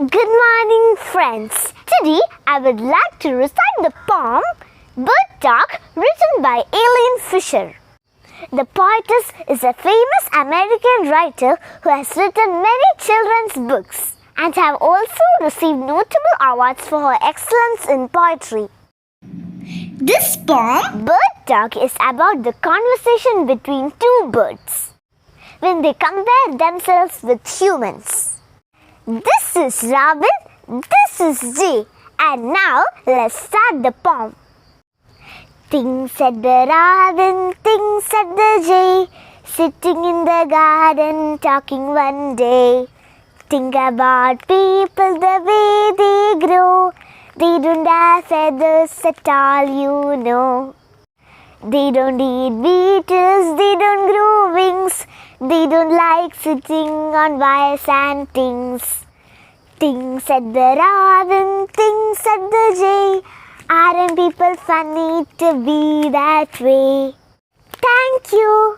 Good morning, friends. Today I would like to recite the poem Bird Talk written by Eileen Fisher. The poetess is a famous American writer who has written many children's books and have also received notable awards for her excellence in poetry. This poem, Bird Talk, is about the conversation between two birds when they compare themselves with humans. This is Robin, this is Jay, and now let's start the poem. Things said the Robin, things said the Jay, sitting in the garden talking one day. Think about people the way they grow, they don't have feathers at all, you know. They don't eat beetles, they don't grow wings, they don't like sitting on wires and things. Things said the Robin, things said the Jay, aren't people funny to be that way? Thank you.